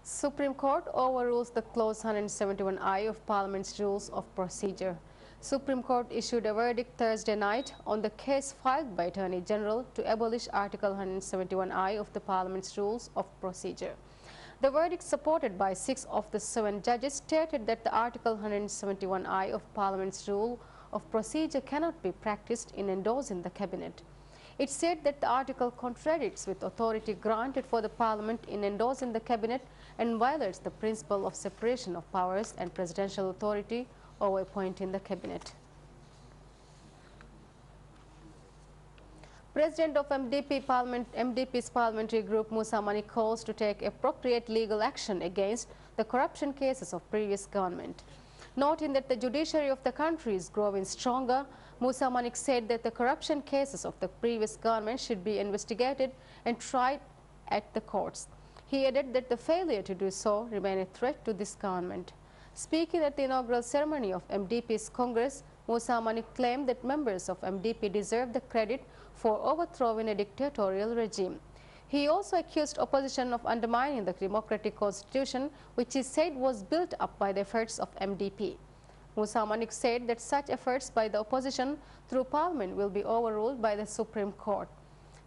Supreme Court overrules the Clause 171I of Parliament's Rules of Procedure. Supreme Court issued a verdict Thursday night on the case filed by Attorney General to abolish Article 171I of the Parliament's Rules of Procedure. The verdict, supported by 6 of the 7 judges, stated that the Article 171I of Parliament's Rule of Procedure cannot be practiced in endorsing the Cabinet. It said that the article contradicts with authority granted for the Parliament in endorsing the Cabinet and violates the principle of separation of powers and presidential authority over appointing the Cabinet. President of MDP's parliamentary group Musa Mani calls to take appropriate legal action against the corruption cases of previous government. Noting that the judiciary of the country is growing stronger, Musa Manik said that the corruption cases of the previous government should be investigated and tried at the courts. He added that the failure to do so remains a threat to this government. Speaking at the inaugural ceremony of MDP's Congress, Musa Manik claimed that members of MDP deserve the credit for overthrowing a dictatorial regime. He also accused opposition of undermining the democratic constitution, which he said was built up by the efforts of MDP. Musa Manik said that such efforts by the opposition through Parliament will be overruled by the Supreme Court.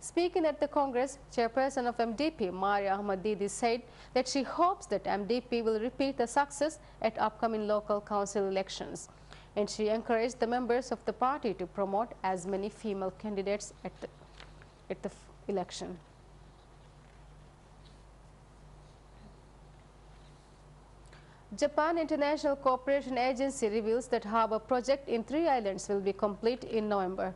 Speaking at the Congress, chairperson of MDP, Maria Ahmad Didi, said that she hopes that MDP will repeat the success at upcoming local council elections. And she encouraged the members of the party to promote as many female candidates at the election. Japan International Cooperation Agency reveals that harbour project in 3 islands will be complete in November.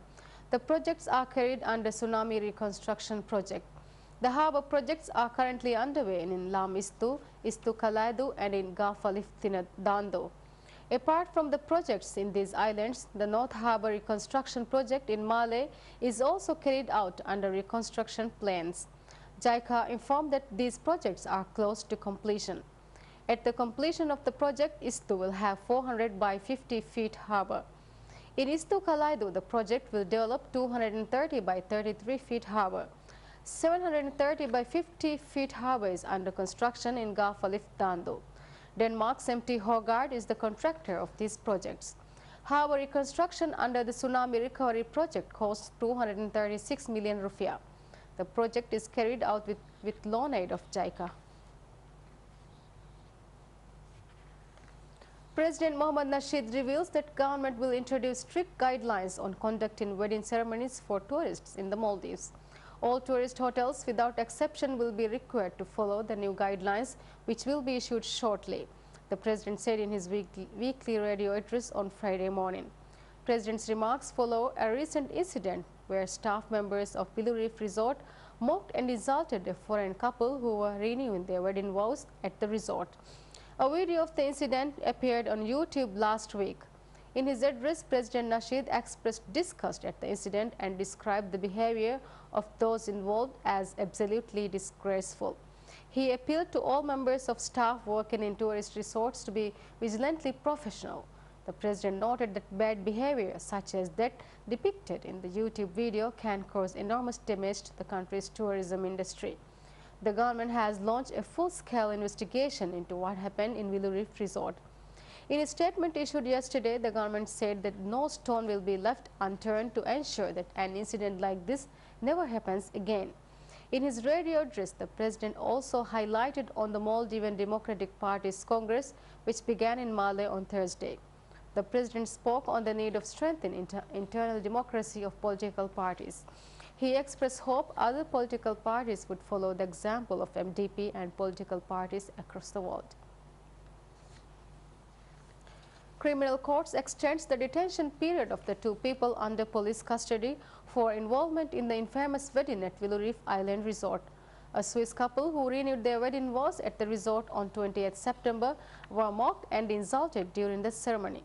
The projects are carried under Tsunami Reconstruction Project. The harbour projects are currently underway in Lam Istu, Istu Kalaidu and in Gafalif Dando. Apart from the projects in these islands, the North Harbour Reconstruction Project in Malé is also carried out under reconstruction plans. JICA informed that these projects are close to completion. At the completion of the project, Istu will have 400 by 50 feet harbour. In Istu Kalaidu, the project will develop 230 by 33 feet harbour. 730 by 50 feet harbour is under construction in Gafalif Dando. Denmark's MT Hogard is the contractor of these projects. Harbour reconstruction under the Tsunami Recovery Project costs 236 million rupiah. The project is carried out with loan aid of JICA. President Mohammad Nasheed reveals that government will introduce strict guidelines on conducting wedding ceremonies for tourists in the Maldives. All tourist hotels without exception will be required to follow the new guidelines, which will be issued shortly, the President said in his weekly radio address on Friday morning. President's remarks follow a recent incident where staff members of Bilu Reef Resort mocked and insulted a foreign couple who were renewing their wedding vows at the resort. A video of the incident appeared on YouTube last week. In his address, President Nasheed expressed disgust at the incident and described the behavior of those involved as absolutely disgraceful. He appealed to all members of staff working in tourist resorts to be vigilantly professional. The President noted that bad behavior, such as that depicted in the YouTube video, can cause enormous damage to the country's tourism industry. The government has launched a full-scale investigation into what happened in Bilu Reef Resort. In a statement issued yesterday, the government said that no stone will be left unturned to ensure that an incident like this never happens again. In his radio address, the President also highlighted on the Maldivian Democratic Party's Congress, which began in Malé on Thursday. The President spoke on the need of strengthening internal democracy of political parties. He expressed hope other political parties would follow the example of MDP and political parties across the world. Criminal courts extends the detention period of the 2 people under police custody for involvement in the infamous wedding at Bilu Reef Island Resort. A Swiss couple who renewed their wedding vows at the resort on 28 September were mocked and insulted during the ceremony.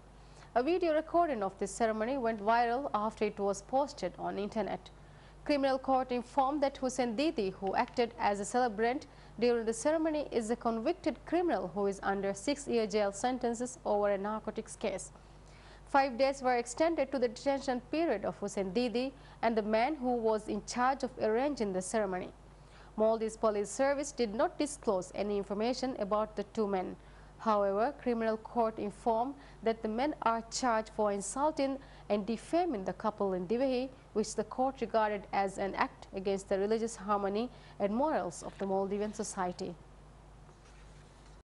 A video recording of this ceremony went viral after it was posted on the internet. Criminal court informed that Hussein Didi, who acted as a celebrant during the ceremony, is a convicted criminal who is under 6-year jail sentences over a narcotics case. 5 days were extended to the detention period of Hussein Didi and the man who was in charge of arranging the ceremony. Maldives Police Service did not disclose any information about the two men. However, criminal court informed that the men are charged for insulting and defaming the couple in Divehi, which the court regarded as an act against the religious harmony and morals of the Maldivian society.